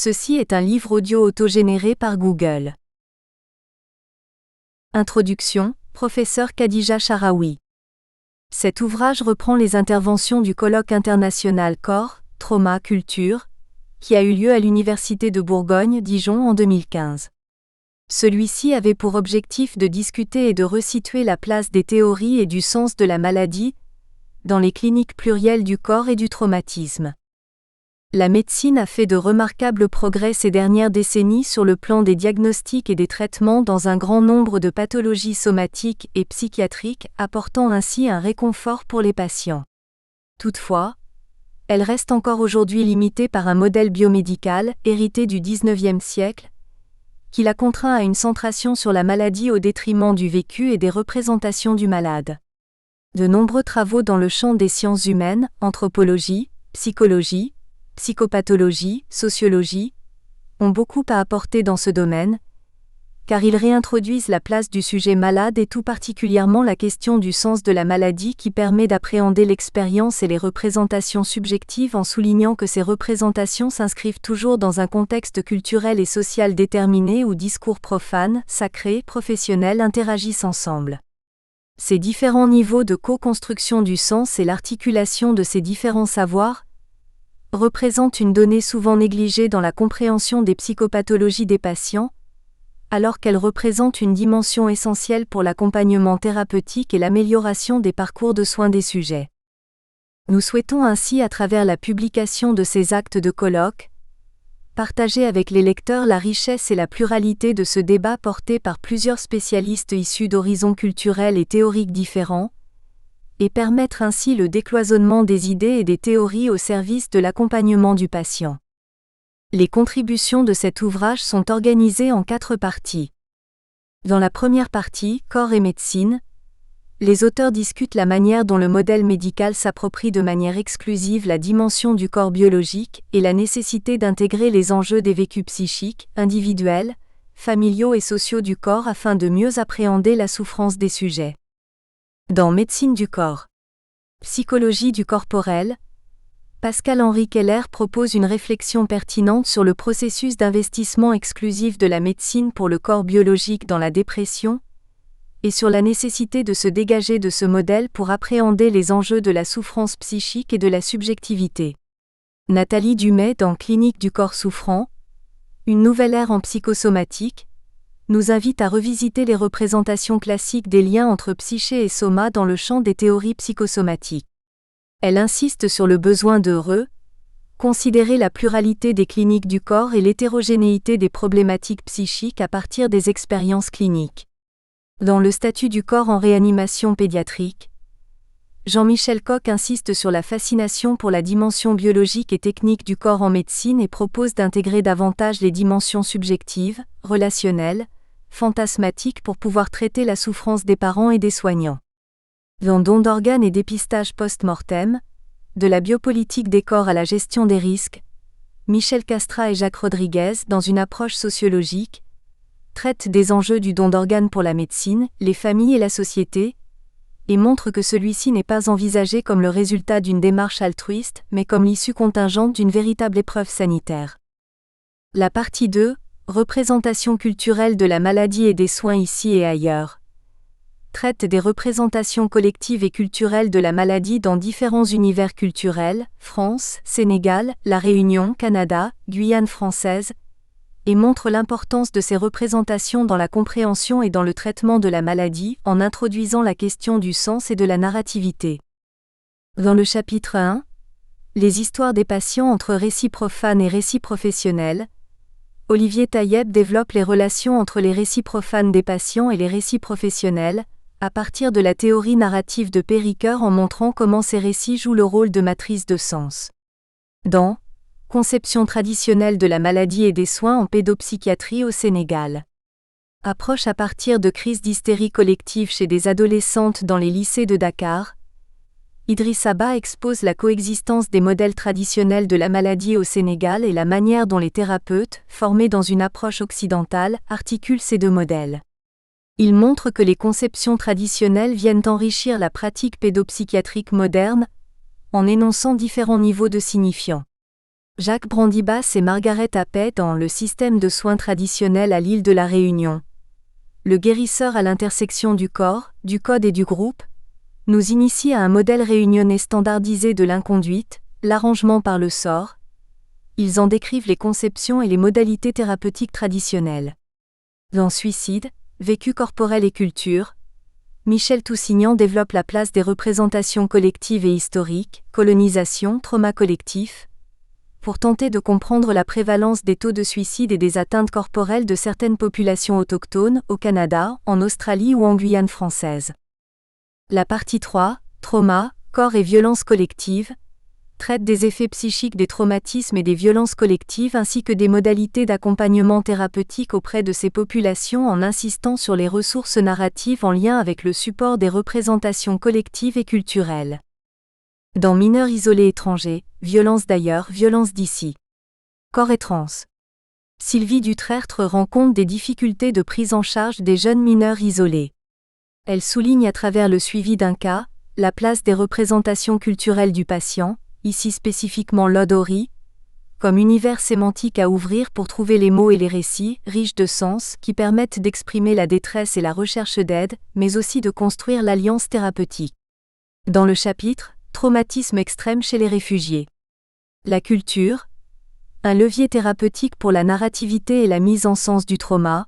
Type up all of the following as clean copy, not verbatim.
Ceci est un livre audio autogénéré par Google. Introduction, professeur Khadija Sharawi. Cet ouvrage reprend les interventions du colloque international Corps, Trauma, Culture, qui a eu lieu à l'Université de Bourgogne-Dijon en 2015. Celui-ci avait pour objectif de discuter et de resituer la place des théories et du sens de la maladie dans les cliniques plurielles du corps et du traumatisme. La médecine a fait de remarquables progrès ces dernières décennies sur le plan des diagnostics et des traitements dans un grand nombre de pathologies somatiques et psychiatriques, apportant ainsi un réconfort pour les patients. Toutefois, elle reste encore aujourd'hui limitée par un modèle biomédical, hérité du XIXe siècle, qui la contraint à une centration sur la maladie au détriment du vécu et des représentations du malade. De nombreux travaux dans le champ des sciences humaines, anthropologie, psychologie, psychopathologie, sociologie, ont beaucoup à apporter dans ce domaine, car ils réintroduisent la place du sujet malade et tout particulièrement la question du sens de la maladie qui permet d'appréhender l'expérience et les représentations subjectives en soulignant que ces représentations s'inscrivent toujours dans un contexte culturel et social déterminé où discours profanes, sacrés, professionnels interagissent ensemble. Ces différents niveaux de co-construction du sens et l'articulation de ces différents savoirs représentent une donnée souvent négligée dans la compréhension des psychopathologies des patients, alors qu'elles représentent une dimension essentielle pour l'accompagnement thérapeutique et l'amélioration des parcours de soins des sujets. Nous souhaitons ainsi, à travers la publication de ces actes de colloque, partager avec les lecteurs la richesse et la pluralité de ce débat porté par plusieurs spécialistes issus d'horizons culturels et théoriques différents, et permettre ainsi le décloisonnement des idées et des théories au service de l'accompagnement du patient. Les contributions de cet ouvrage sont organisées en 4 parties. Dans la première partie, Corps et médecine, les auteurs discutent la manière dont le modèle médical s'approprie de manière exclusive la dimension du corps biologique et la nécessité d'intégrer les enjeux des vécus psychiques, individuels, familiaux et sociaux du corps afin de mieux appréhender la souffrance des sujets. Dans Médecine du corps, Psychologie du corporel, Pascal-Henri Keller propose une réflexion pertinente sur le processus d'investissement exclusif de la médecine pour le corps biologique dans la dépression, et sur la nécessité de se dégager de ce modèle pour appréhender les enjeux de la souffrance psychique et de la subjectivité. Nathalie Dumais dans Clinique du corps souffrant, une nouvelle ère en psychosomatique, nous invite à revisiter les représentations classiques des liens entre psyché et soma dans le champ des théories psychosomatiques. Elle insiste sur le besoin de considérer la pluralité des cliniques du corps et l'hétérogénéité des problématiques psychiques à partir des expériences cliniques. Dans le statut du corps en réanimation pédiatrique, Jean-Michel Coq insiste sur la fascination pour la dimension biologique et technique du corps en médecine et propose d'intégrer davantage les dimensions subjectives, relationnelles, fantasmatiques pour pouvoir traiter la souffrance des parents et des soignants. Dans Don d'organes et dépistage post-mortem, de la biopolitique des corps à la gestion des risques, Michel Castra et Jacques Rodriguez, dans une approche sociologique, traitent des enjeux du don d'organes pour la médecine, les familles et la société, et montrent que celui-ci n'est pas envisagé comme le résultat d'une démarche altruiste, mais comme l'issue contingente d'une véritable épreuve sanitaire. La partie 2, Représentation culturelle de la maladie et des soins ici et ailleurs, traite des représentations collectives et culturelles de la maladie dans différents univers culturels, France, Sénégal, La Réunion, Canada, Guyane française, et montre l'importance de ces représentations dans la compréhension et dans le traitement de la maladie en introduisant la question du sens et de la narrativité. Dans le chapitre 1, Les histoires des patients entre récits profanes et récits professionnels, Olivier Taïeb développe les relations entre les récits profanes des patients et les récits professionnels, à partir de la théorie narrative de Périqueur en montrant comment ces récits jouent le rôle de matrice de sens. Dans Conception traditionnelle de la maladie et des soins en pédopsychiatrie au Sénégal. Approche à partir de crises d'hystérie collective chez des adolescentes dans les lycées de Dakar, Idrissa Ba expose la coexistence des modèles traditionnels de la maladie au Sénégal et la manière dont les thérapeutes, formés dans une approche occidentale, articulent ces 2 modèles. Il montre que les conceptions traditionnelles viennent enrichir la pratique pédopsychiatrique moderne, en énonçant différents niveaux de signifiants. Jacques Brandibas et Margaret Appet dans Le système de soins traditionnel à l'île de la Réunion. Le guérisseur à l'intersection du corps, du code et du groupe, nous initie à un modèle réunionnais standardisé de l'inconduite, l'arrangement par le sort. Ils en décrivent les conceptions et les modalités thérapeutiques traditionnelles. Dans Suicide, vécu corporel et culture, Michel Toussignan développe la place des représentations collectives et historiques, colonisation, trauma collectif, pour tenter de comprendre la prévalence des taux de suicide et des atteintes corporelles de certaines populations autochtones, au Canada, en Australie ou en Guyane française. La partie 3, Trauma, corps et violences collectives, traite des effets psychiques des traumatismes et des violences collectives ainsi que des modalités d'accompagnement thérapeutique auprès de ces populations en insistant sur les ressources narratives en lien avec le support des représentations collectives et culturelles. Dans Mineurs isolés étrangers, Violence d'ailleurs, violence d'ici. Corps et trans. Sylvie Dutrertre rend compte des difficultés de prise en charge des jeunes mineurs isolés. Elle souligne à travers le suivi d'un cas, la place des représentations culturelles du patient, ici spécifiquement l'Odori, comme univers sémantique à ouvrir pour trouver les mots et les récits, riches de sens, qui permettent d'exprimer la détresse et la recherche d'aide, mais aussi de construire l'alliance thérapeutique. Dans le chapitre « Traumatisme extrême chez les réfugiés ». La culture, un levier thérapeutique pour la narrativité et la mise en sens du trauma.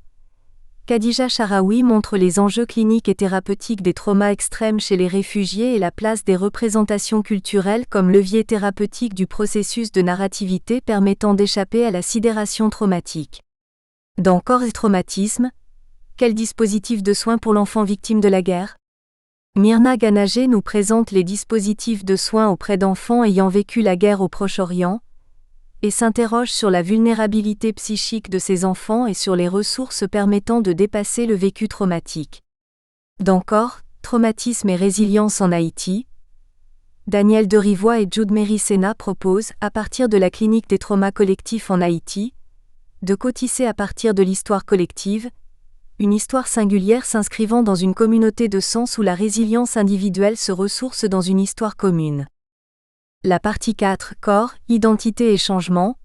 Khadija Sharawi montre les enjeux cliniques et thérapeutiques des traumas extrêmes chez les réfugiés et la place des représentations culturelles comme levier thérapeutique du processus de narrativité permettant d'échapper à la sidération traumatique. Dans Corps et traumatisme, quel dispositif de soins pour l'enfant victime de la guerre ? Myrna Ganagé nous présente les dispositifs de soins auprès d'enfants ayant vécu la guerre au Proche-Orient, et s'interroge sur la vulnérabilité psychique de ces enfants et sur les ressources permettant de dépasser le vécu traumatique. Dans Corps, traumatisme et résilience en Haïti, Daniel Derivois et Jude Mary-Sena proposent, à partir de la clinique des traumas collectifs en Haïti, de cotisser à partir de l'histoire collective, une histoire singulière s'inscrivant dans une communauté de sens où la résilience individuelle se ressource dans une histoire commune. La partie 4, Corps, identité et changement,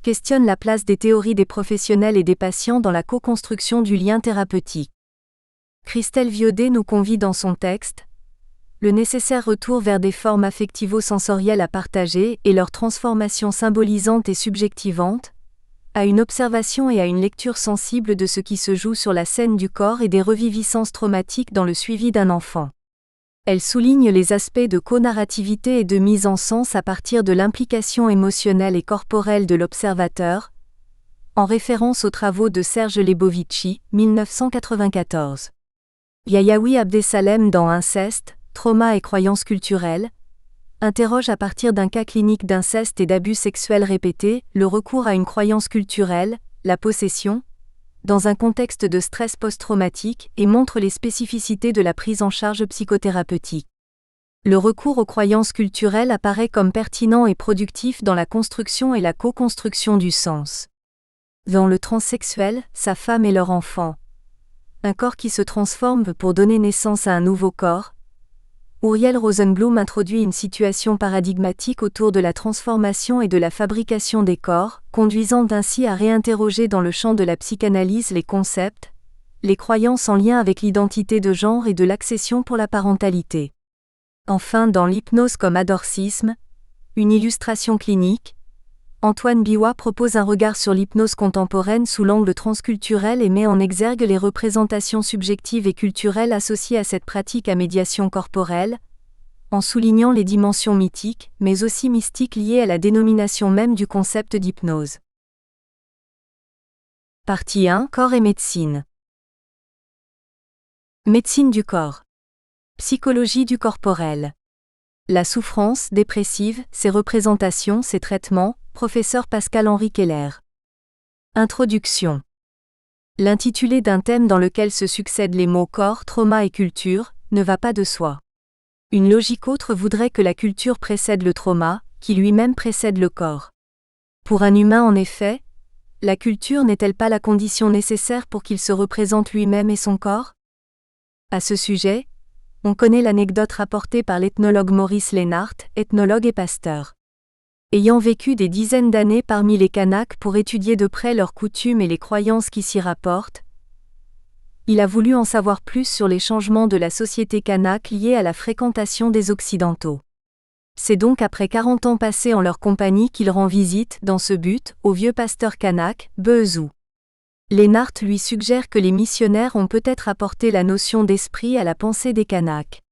questionne la place des théories des professionnels et des patients dans la co-construction du lien thérapeutique. Christelle Viodet nous convie dans son texte « Le nécessaire retour vers des formes affectivo-sensorielles à partager et leur transformation symbolisante et subjectivante » à une observation et à une lecture sensible de ce qui se joue sur la scène du corps et des reviviscences traumatiques dans le suivi d'un enfant. Elle souligne les aspects de co-narrativité et de mise en sens à partir de l'implication émotionnelle et corporelle de l'observateur, en référence aux travaux de Serge Lebovici, 1994. Yayaoui Abdesalem dans Inceste, trauma et croyances culturelles, interroge à partir d'un cas clinique d'inceste et d'abus sexuels répétés, le recours à une croyance culturelle, la possession, dans un contexte de stress post-traumatique et montre les spécificités de la prise en charge psychothérapeutique. Le recours aux croyances culturelles apparaît comme pertinent et productif dans la construction et la co-construction du sens. Dans le transsexuel, sa femme et leur enfant. Un corps qui se transforme pour donner naissance à un nouveau corps. Uriel Rosenblum introduit une situation paradigmatique autour de la transformation et de la fabrication des corps, conduisant ainsi à réinterroger dans le champ de la psychanalyse les concepts, les croyances en lien avec l'identité de genre et de l'accession pour la parentalité. Enfin, dans l'hypnose comme adorcisme, une illustration clinique, Antoine Biwa propose un regard sur l'hypnose contemporaine sous l'angle transculturel et met en exergue les représentations subjectives et culturelles associées à cette pratique à médiation corporelle, en soulignant les dimensions mythiques, mais aussi mystiques liées à la dénomination même du concept d'hypnose. Partie 1, Corps et médecine. Médecine du corps. Psychologie du corporel. La souffrance dépressive, ses représentations, ses traitements, professeur Pascal-Henri Keller. Introduction. L'intitulé d'un thème dans lequel se succèdent les mots corps, trauma et culture, ne va pas de soi. Une logique autre voudrait que la culture précède le trauma, qui lui-même précède le corps. Pour un humain en effet, la culture n'est-elle pas la condition nécessaire pour qu'il se représente lui-même et son corps ? À ce sujet, on connaît l'anecdote rapportée par l'ethnologue Maurice Lénart, ethnologue et pasteur. Ayant vécu des dizaines d'années parmi les Kanaks pour étudier de près leurs coutumes et les croyances qui s'y rapportent, il a voulu en savoir plus sur les changements de la société kanak liés à la fréquentation des Occidentaux. C'est donc après 40 ans passés en leur compagnie qu'il rend visite, dans ce but, au vieux pasteur kanak, Beuzou. Lennart lui suggère que les missionnaires ont peut-être apporté la notion d'esprit à la pensée des Kanaks.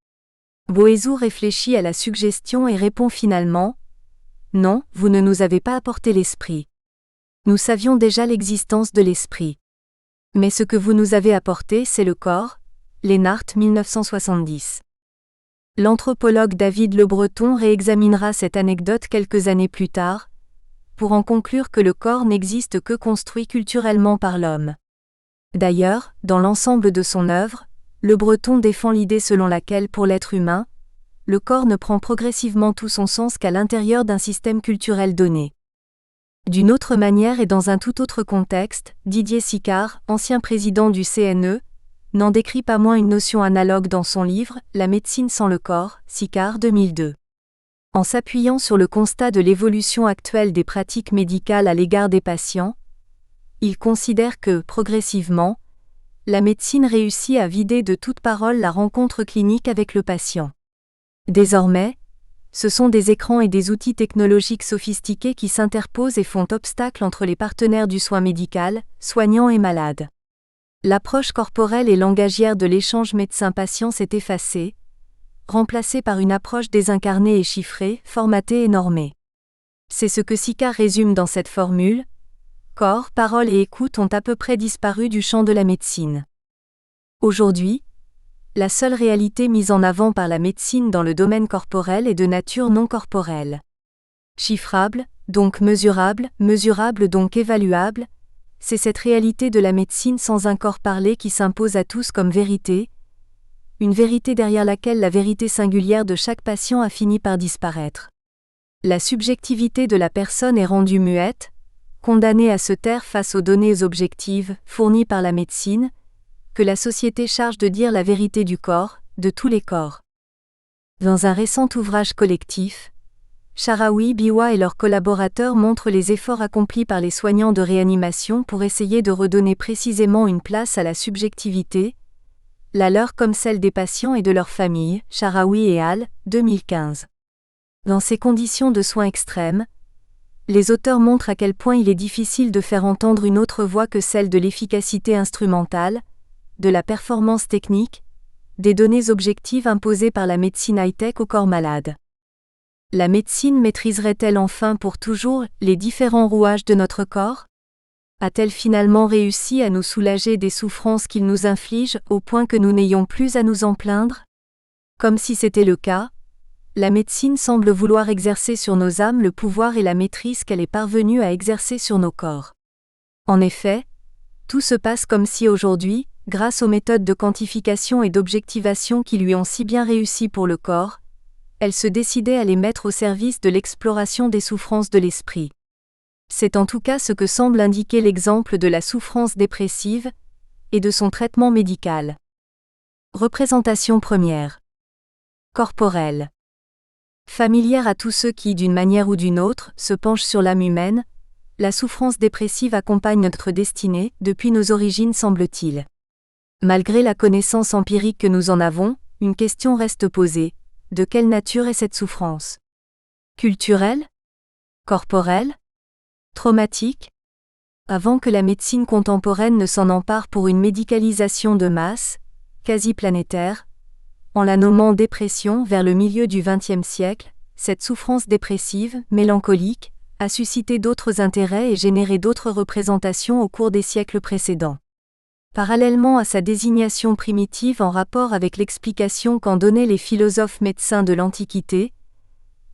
Beuzou réfléchit à la suggestion et répond finalement « Non, vous ne nous avez pas apporté l'esprit. Nous savions déjà l'existence de l'esprit. Mais ce que vous nous avez apporté, c'est le corps. » Lennart 1970. L'anthropologue David Le Breton réexaminera cette anecdote quelques années plus tard, pour en conclure que le corps n'existe que construit culturellement par l'homme. D'ailleurs, dans l'ensemble de son œuvre, Le Breton défend l'idée selon laquelle pour l'être humain, le corps ne prend progressivement tout son sens qu'à l'intérieur d'un système culturel donné. D'une autre manière et dans un tout autre contexte, Didier Sicard, ancien président du CNE, n'en décrit pas moins une notion analogue dans son livre « La médecine sans le corps », Sicard 2002. En s'appuyant sur le constat de l'évolution actuelle des pratiques médicales à l'égard des patients, il considère que, progressivement, la médecine réussit à vider de toute parole la rencontre clinique avec le patient. Désormais, ce sont des écrans et des outils technologiques sophistiqués qui s'interposent et font obstacle entre les partenaires du soin médical, soignants et malades. L'approche corporelle et langagière de l'échange médecin-patient s'est effacée, remplacée par une approche désincarnée et chiffrée, formatée et normée. C'est ce que Sicard résume dans cette formule : corps, parole et écoute ont à peu près disparu du champ de la médecine. Aujourd'hui, la seule réalité mise en avant par la médecine dans le domaine corporel est de nature non corporelle. Chiffrable, donc mesurable, mesurable donc évaluable, c'est cette réalité de la médecine sans un corps parlé qui s'impose à tous comme vérité, une vérité derrière laquelle la vérité singulière de chaque patient a fini par disparaître. La subjectivité de la personne est rendue muette, condamnée à se taire face aux données objectives fournies par la médecine, que la société charge de dire la vérité du corps, de tous les corps. Dans un récent ouvrage collectif, Sharawi, Biwa et leurs collaborateurs montrent les efforts accomplis par les soignants de réanimation pour essayer de redonner précisément une place à la subjectivité, la leur comme celle des patients et de leurs familles, Sharawi et al., 2015. Dans ces conditions de soins extrêmes, les auteurs montrent à quel point il est difficile de faire entendre une autre voix que celle de l'efficacité instrumentale, de la performance technique, des données objectives imposées par la médecine high-tech au corps malade. La médecine maîtriserait-elle enfin pour toujours les différents rouages de notre corps ? A-t-elle finalement réussi à nous soulager des souffrances qu'il nous inflige au point que nous n'ayons plus à nous en plaindre ? Comme si c'était le cas, la médecine semble vouloir exercer sur nos âmes le pouvoir et la maîtrise qu'elle est parvenue à exercer sur nos corps. En effet, tout se passe comme si aujourd'hui, grâce aux méthodes de quantification et d'objectivation qui lui ont si bien réussi pour le corps, elle se décidait à les mettre au service de l'exploration des souffrances de l'esprit. C'est en tout cas ce que semble indiquer l'exemple de la souffrance dépressive et de son traitement médical. Représentation première. Corporelle. Familière à tous ceux qui, d'une manière ou d'une autre, se penchent sur l'âme humaine, la souffrance dépressive accompagne notre destinée, depuis nos origines semble-t-il. Malgré la connaissance empirique que nous en avons, une question reste posée. De quelle nature est cette souffrance ? Culturelle ? Corporelle ? Traumatique ? Avant que la médecine contemporaine ne s'en empare pour une médicalisation de masse, quasi planétaire, en la nommant dépression vers le milieu du XXe siècle, cette souffrance dépressive, mélancolique, a suscité d'autres intérêts et généré d'autres représentations au cours des siècles précédents. Parallèlement à sa désignation primitive en rapport avec l'explication qu'en donnaient les philosophes médecins de l'Antiquité,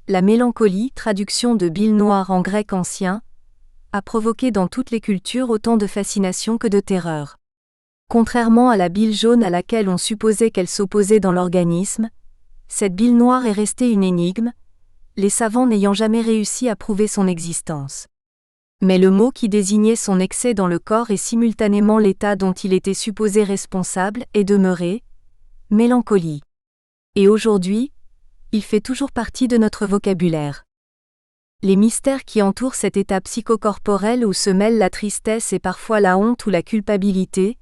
la mélancolie, traduction de bile noire en grec ancien, a provoqué dans toutes les cultures autant de fascination que de terreur. Contrairement à la bile jaune à laquelle on supposait qu'elle s'opposait dans l'organisme, cette bile noire est restée une énigme, les savants n'ayant jamais réussi à prouver son existence. Mais le mot qui désignait son excès dans le corps et simultanément l'état dont il était supposé responsable est demeuré « mélancolie ». Et aujourd'hui, il fait toujours partie de notre vocabulaire. Les mystères qui entourent cet état psychocorporel où se mêlent la tristesse et parfois la honte ou la culpabilité,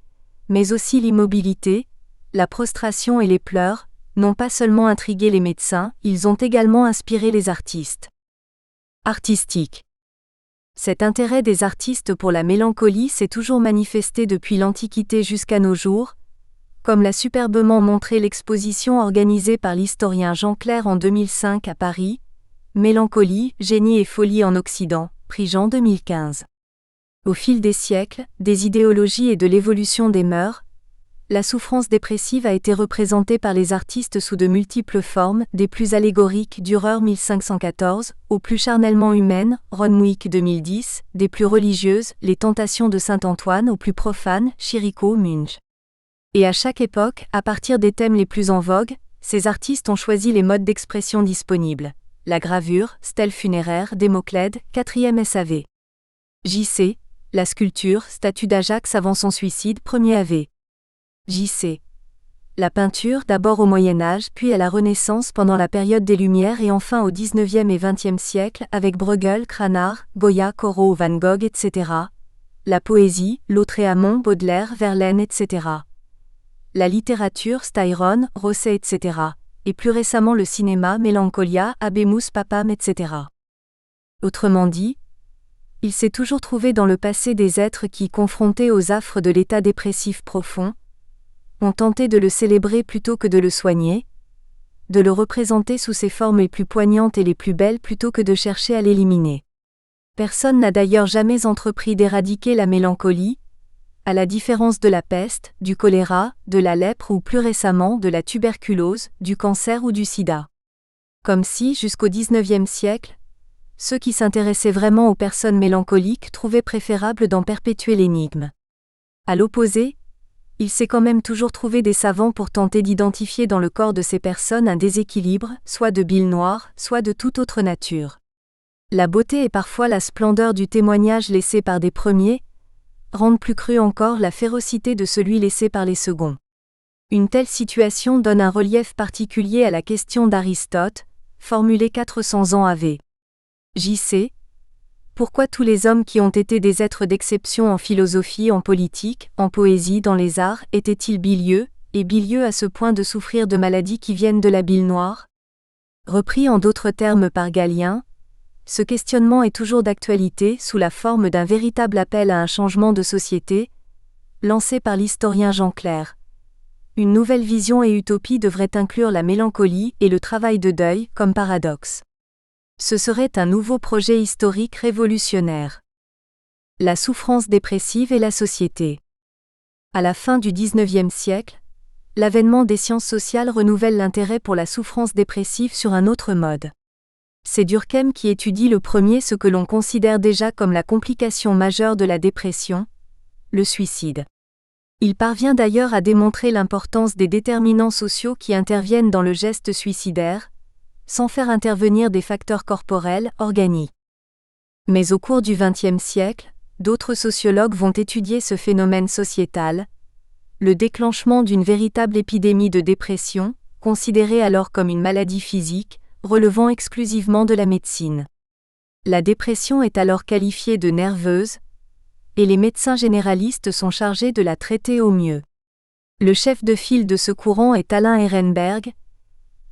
mais aussi l'immobilité, la prostration et les pleurs, n'ont pas seulement intrigué les médecins, ils ont également inspiré les artistes. Artistique. Cet intérêt des artistes pour la mélancolie s'est toujours manifesté depuis l'Antiquité jusqu'à nos jours, comme l'a superbement montré l'exposition organisée par l'historien Jean Clair en 2005 à Paris, Mélancolie, génie et folie en Occident, prix Jean 2015. Au fil des siècles, des idéologies et de l'évolution des mœurs, la souffrance dépressive a été représentée par les artistes sous de multiples formes, des plus allégoriques Dürer 1514, aux plus charnellement humaines, Renwick 2010, des plus religieuses, Les Tentations de Saint Antoine aux plus profanes, Chirico Munch. Et à chaque époque, à partir des thèmes les plus en vogue, ces artistes ont choisi les modes d'expression disponibles. La gravure, stèle funéraire, Démoclède, 4e SAV. JC, la sculpture, statue d'Ajax avant son suicide, 1er AV. JC. La peinture, d'abord au Moyen-Âge, puis à la Renaissance pendant la période des Lumières et enfin au XIXe et XXe siècle avec Bruegel, Cranach, Goya, Corot, Van Gogh, etc. La poésie, Lautréamont, Baudelaire, Verlaine, etc. La littérature, Styron, Rosset, etc. Et plus récemment le cinéma, Mélancolia, Habemus Papam, etc. Autrement dit, il s'est toujours trouvé dans le passé des êtres qui, confrontés aux affres de l'état dépressif profond, ont tenté de le célébrer plutôt que de le soigner, de le représenter sous ses formes les plus poignantes et les plus belles plutôt que de chercher à l'éliminer. Personne n'a d'ailleurs jamais entrepris d'éradiquer la mélancolie, à la différence de la peste, du choléra, de la lèpre ou plus récemment de la tuberculose, du cancer ou du sida. Comme si, jusqu'au XIXe siècle, ceux qui s'intéressaient vraiment aux personnes mélancoliques trouvaient préférable d'en perpétuer l'énigme. À l'opposé, il s'est quand même toujours trouvé des savants pour tenter d'identifier dans le corps de ces personnes un déséquilibre, soit de bile noire, soit de toute autre nature. La beauté et parfois la splendeur du témoignage laissé par des premiers rendent plus crue encore la férocité de celui laissé par les seconds. Une telle situation donne un relief particulier à la question d'Aristote, formulée 400 ans av. JC. Pourquoi tous les hommes qui ont été des êtres d'exception en philosophie, en politique, en poésie, dans les arts, étaient-ils bilieux, et bilieux à ce point de souffrir de maladies qui viennent de la bile noire ? Repris en d'autres termes par Galien, ce questionnement est toujours d'actualité sous la forme d'un véritable appel à un changement de société, lancé par l'historien Jean Clair. Une nouvelle vision et utopie devrait inclure la mélancolie et le travail de deuil comme paradoxe. Ce serait un nouveau projet historique révolutionnaire. La souffrance dépressive et la société. À la fin du XIXe siècle, l'avènement des sciences sociales renouvelle l'intérêt pour la souffrance dépressive sur un autre mode. C'est Durkheim qui étudie le premier ce que l'on considère déjà comme la complication majeure de la dépression, le suicide. Il parvient d'ailleurs à démontrer l'importance des déterminants sociaux qui interviennent dans le geste suicidaire, sans faire intervenir des facteurs corporels, organiques. Mais au cours du XXe siècle, d'autres sociologues vont étudier ce phénomène sociétal, le déclenchement d'une véritable épidémie de dépression, considérée alors comme une maladie physique, relevant exclusivement de la médecine. La dépression est alors qualifiée de nerveuse, et les médecins généralistes sont chargés de la traiter au mieux. Le chef de file de ce courant est Alain Ehrenberg,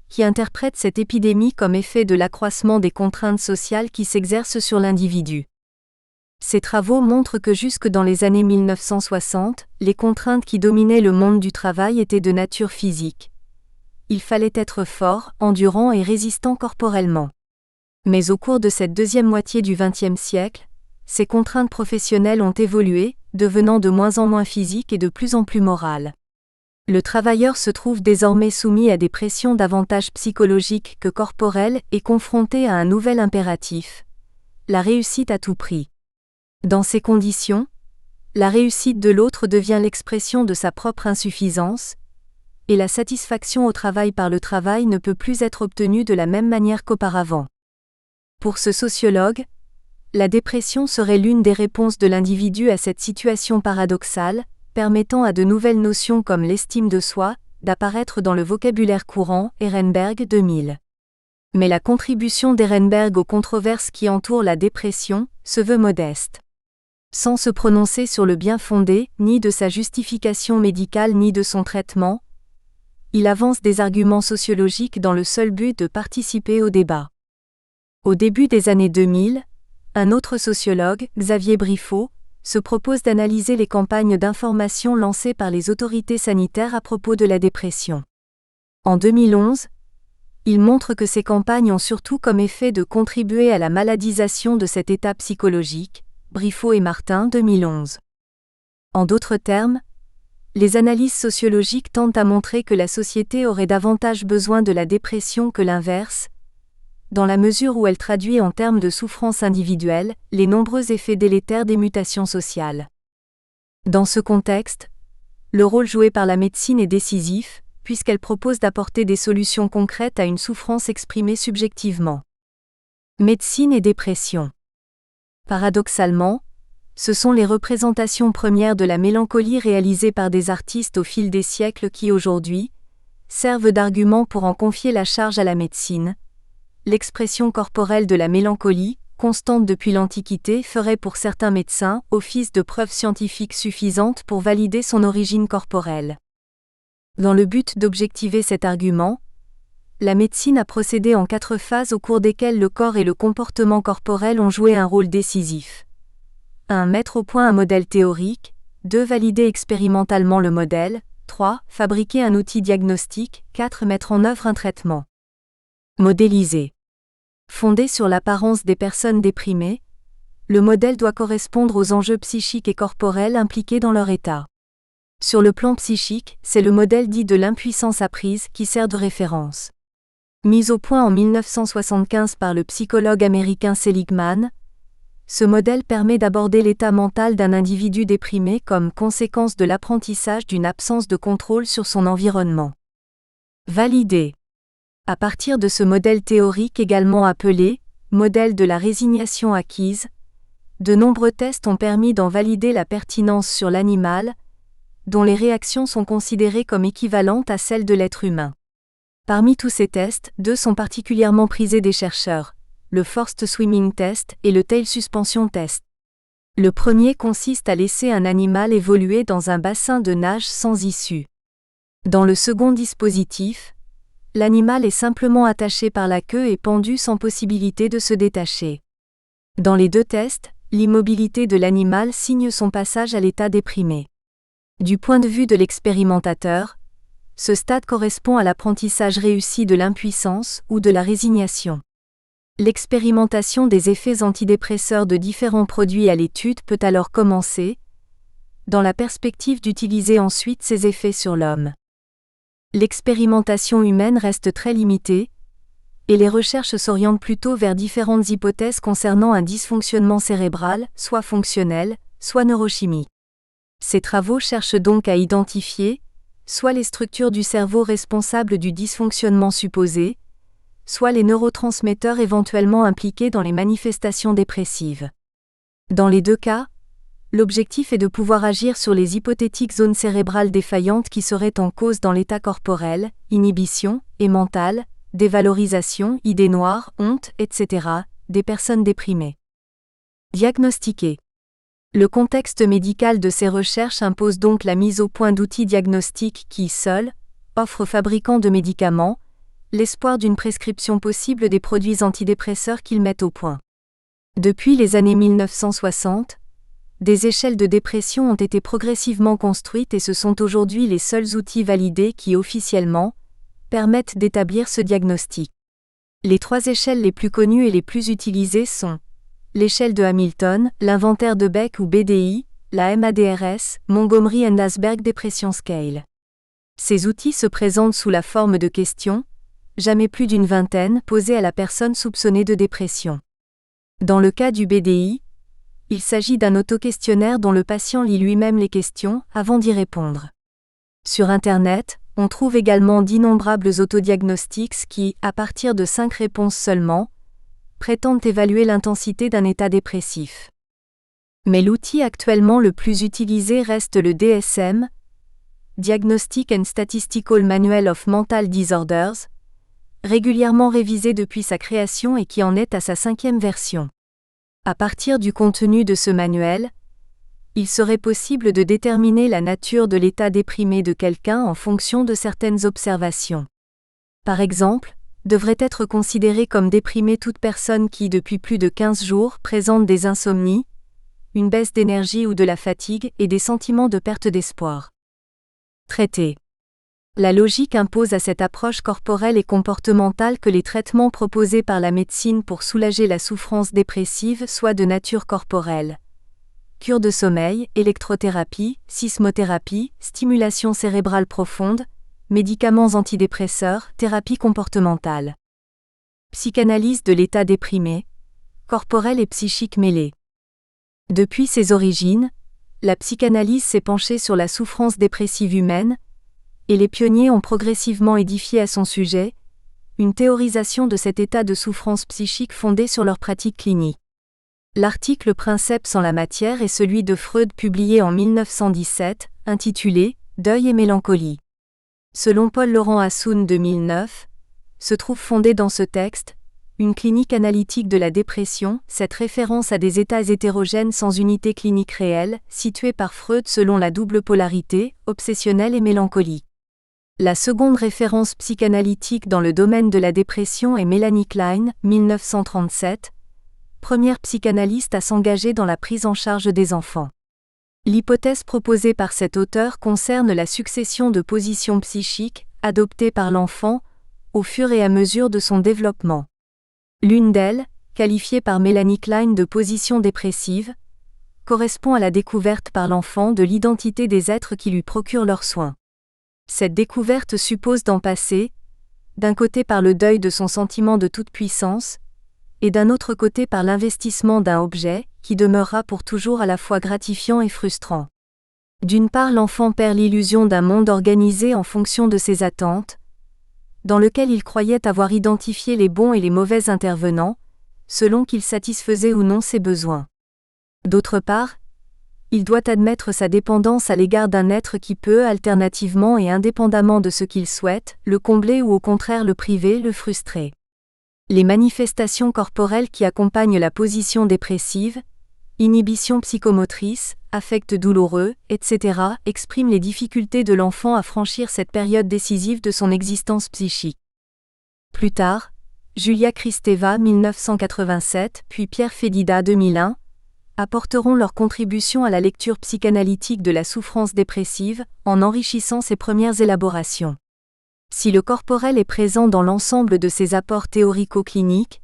qui interprète cette épidémie comme effet de l'accroissement des contraintes sociales qui s'exercent sur l'individu. Ses travaux montrent que jusque dans les années 1960, les contraintes qui dominaient le monde du travail étaient de nature physique. Il fallait être fort, endurant et résistant corporellement. Mais au cours de cette deuxième moitié du XXe siècle, ces contraintes professionnelles ont évolué, devenant de moins en moins physiques et de plus en plus morales. Le travailleur se trouve désormais soumis à des pressions davantage psychologiques que corporelles et confronté à un nouvel impératif: la réussite à tout prix. Dans ces conditions, la réussite de l'autre devient l'expression de sa propre insuffisance, et la satisfaction au travail par le travail ne peut plus être obtenue de la même manière qu'auparavant. Pour ce sociologue, la dépression serait l'une des réponses de l'individu à cette situation paradoxale, permettant à de nouvelles notions comme l'estime de soi d'apparaître dans le vocabulaire courant. Ehrenberg 2000. Mais la contribution d'Ehrenberg aux controverses qui entourent la dépression se veut modeste. Sans se prononcer sur le bien-fondé, ni de sa justification médicale ni de son traitement, il avance des arguments sociologiques dans le seul but de participer au débat. Au début des années 2000, un autre sociologue, Xavier Briffaut, se propose d'analyser les campagnes d'information lancées par les autorités sanitaires à propos de la dépression. En 2011, il montre que ces campagnes ont surtout comme effet de contribuer à la maladisation de cet état psychologique, Briffaut et Martin 2011. En d'autres termes, les analyses sociologiques tentent à montrer que la société aurait davantage besoin de la dépression que l'inverse, dans la mesure où elle traduit en termes de souffrance individuelle les nombreux effets délétères des mutations sociales. Dans ce contexte, le rôle joué par la médecine est décisif, puisqu'elle propose d'apporter des solutions concrètes à une souffrance exprimée subjectivement. Médecine et dépression. Paradoxalement, ce sont les représentations premières de la mélancolie réalisées par des artistes au fil des siècles qui aujourd'hui servent d'argument pour en confier la charge à la médecine. L'expression corporelle de la mélancolie, constante depuis l'Antiquité, ferait pour certains médecins office de preuve scientifique suffisante pour valider son origine corporelle. Dans le but d'objectiver cet argument, la médecine a procédé en 4 phases au cours desquelles le corps et le comportement corporel ont joué un rôle décisif. 1. Mettre au point un modèle théorique. 2. Valider expérimentalement le modèle. 3. Fabriquer un outil diagnostique. 4. Mettre en œuvre un traitement. Modéliser. Fondé sur l'apparence des personnes déprimées, le modèle doit correspondre aux enjeux psychiques et corporels impliqués dans leur état. Sur le plan psychique, c'est le modèle dit de l'impuissance apprise qui sert de référence. Mis au point en 1975 par le psychologue américain Seligman, ce modèle permet d'aborder l'état mental d'un individu déprimé comme conséquence de l'apprentissage d'une absence de contrôle sur son environnement. Valider. À partir de ce modèle théorique également appelé « modèle de la résignation acquise », de nombreux tests ont permis d'en valider la pertinence sur l'animal, dont les réactions sont considérées comme équivalentes à celles de l'être humain. Parmi tous ces tests, 2 sont particulièrement prisés des chercheurs, le Forced Swimming Test et le Tail Suspension Test. Le premier consiste à laisser un animal évoluer dans un bassin de nage sans issue. Dans le second dispositif, l'animal est simplement attaché par la queue et pendu sans possibilité de se détacher. Dans les 2 tests, l'immobilité de l'animal signe son passage à l'état déprimé. Du point de vue de l'expérimentateur, ce stade correspond à l'apprentissage réussi de l'impuissance ou de la résignation. L'expérimentation des effets antidépresseurs de différents produits à l'étude peut alors commencer, dans la perspective d'utiliser ensuite ces effets sur l'homme. L'expérimentation humaine reste très limitée, et les recherches s'orientent plutôt vers différentes hypothèses concernant un dysfonctionnement cérébral, soit fonctionnel, soit neurochimique. Ces travaux cherchent donc à identifier, soit les structures du cerveau responsables du dysfonctionnement supposé, soit les neurotransmetteurs éventuellement impliqués dans les manifestations dépressives. Dans les 2 cas, l'objectif est de pouvoir agir sur les hypothétiques zones cérébrales défaillantes qui seraient en cause dans l'état corporel, inhibition, et mental, dévalorisation, idées noires, honte, etc., des personnes déprimées. Diagnostiquer. Le contexte médical de ces recherches impose donc la mise au point d'outils diagnostiques qui, seuls, offrent aux fabricants de médicaments l'espoir d'une prescription possible des produits antidépresseurs qu'ils mettent au point. Depuis les années 1960, des échelles de dépression ont été progressivement construites et ce sont aujourd'hui les seuls outils validés qui, officiellement, permettent d'établir ce diagnostic. Les 3 échelles les plus connues et les plus utilisées sont l'échelle de Hamilton, l'inventaire de Beck ou BDI, la MADRS, Montgomery and Asberg Depression Scale. Ces outils se présentent sous la forme de questions, jamais plus d'une vingtaine, posées à la personne soupçonnée de dépression. Dans le cas du BDI, il s'agit d'un auto-questionnaire dont le patient lit lui-même les questions avant d'y répondre. Sur Internet, on trouve également d'innombrables autodiagnostics qui, à partir de 5 réponses seulement, prétendent évaluer l'intensité d'un état dépressif. Mais l'outil actuellement le plus utilisé reste le DSM, Diagnostic and Statistical Manual of Mental Disorders, régulièrement révisé depuis sa création et qui en est à sa 5e version. À partir du contenu de ce manuel, il serait possible de déterminer la nature de l'état déprimé de quelqu'un en fonction de certaines observations. Par exemple, devrait être considérée comme déprimée toute personne qui, depuis plus de 15 jours, présente des insomnies, une baisse d'énergie ou de la fatigue et des sentiments de perte d'espoir. Traité. La logique impose à cette approche corporelle et comportementale que les traitements proposés par la médecine pour soulager la souffrance dépressive soient de nature corporelle. Cure de sommeil, électrothérapie, sismothérapie, stimulation cérébrale profonde, médicaments antidépresseurs, thérapie comportementale. Psychanalyse de l'état déprimé, corporel et psychique mêlés. Depuis ses origines, la psychanalyse s'est penchée sur la souffrance dépressive humaine, et les pionniers ont progressivement édifié à son sujet une théorisation de cet état de souffrance psychique fondée sur leur pratique clinique. L'article Princeps en la matière est celui de Freud publié en 1917, intitulé « Deuil et mélancolie ». Selon Paul-Laurent Hassoun 2009, se trouve fondée dans ce texte une clinique analytique de la dépression, cette référence à des états hétérogènes sans unité clinique réelle, situés par Freud selon la double polarité, obsessionnelle et mélancolique. La seconde référence psychanalytique dans le domaine de la dépression est Melanie Klein, 1937, première psychanalyste à s'engager dans la prise en charge des enfants. L'hypothèse proposée par cet auteur concerne la succession de positions psychiques, adoptées par l'enfant, au fur et à mesure de son développement. L'une d'elles, qualifiée par Melanie Klein de position dépressive, correspond à la découverte par l'enfant de l'identité des êtres qui lui procurent leurs soins. Cette découverte suppose d'en passer, d'un côté par le deuil de son sentiment de toute puissance, et d'un autre côté par l'investissement d'un objet, qui demeurera pour toujours à la fois gratifiant et frustrant. D'une part, l'enfant perd l'illusion d'un monde organisé en fonction de ses attentes, dans lequel il croyait avoir identifié les bons et les mauvais intervenants, selon qu'il satisfaisait ou non ses besoins. D'autre part, il doit admettre sa dépendance à l'égard d'un être qui peut, alternativement et indépendamment de ce qu'il souhaite, le combler ou au contraire le priver, le frustrer. Les manifestations corporelles qui accompagnent la position dépressive, inhibition psychomotrice, affects douloureux, etc., expriment les difficultés de l'enfant à franchir cette période décisive de son existence psychique. Plus tard, Julia Kristeva 1987 puis Pierre Fedida 2001 apporteront leur contribution à la lecture psychanalytique de la souffrance dépressive en enrichissant ses premières élaborations. Si le corporel est présent dans l'ensemble de ces apports théorico-cliniques,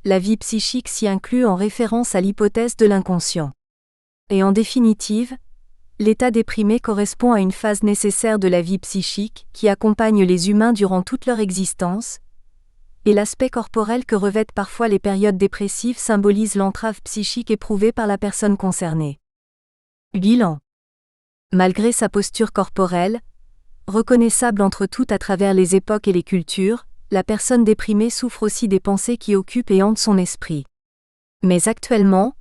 la vie psychique s'y inclut en référence à l'hypothèse de l'inconscient. Et en définitive, l'état déprimé correspond à une phase nécessaire de la vie psychique qui accompagne les humains durant toute leur existence, et l'aspect corporel que revêtent parfois les périodes dépressives symbolise l'entrave psychique éprouvée par la personne concernée. Bilan. Malgré sa posture corporelle, reconnaissable entre toutes à travers les époques et les cultures, la personne déprimée souffre aussi des pensées qui occupent et hantent son esprit. Mais actuellement,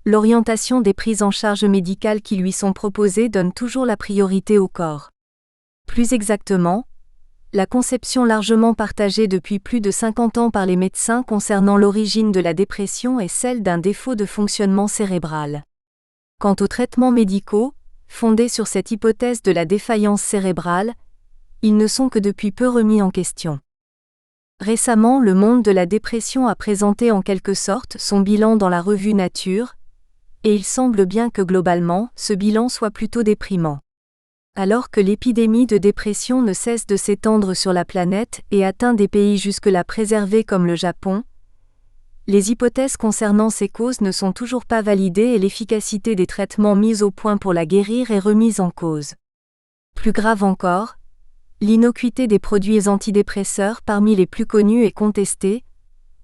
l'orientation des prises en charge médicales qui lui sont proposées donne toujours la priorité au corps. Plus exactement, la conception largement partagée depuis plus de 50 ans par les médecins concernant l'origine de la dépression est celle d'un défaut de fonctionnement cérébral. Quant aux traitements médicaux, fondés sur cette hypothèse de la défaillance cérébrale, ils ne sont que depuis peu remis en question. Récemment, le monde de la dépression a présenté en quelque sorte son bilan dans la revue Nature, et il semble bien que globalement, ce bilan soit plutôt déprimant. Alors que l'épidémie de dépression ne cesse de s'étendre sur la planète et atteint des pays jusque-là préservés comme le Japon, les hypothèses concernant ces causes ne sont toujours pas validées et l'efficacité des traitements mis au point pour la guérir est remise en cause. Plus grave encore, l'innocuité des produits antidépresseurs parmi les plus connus est contestée,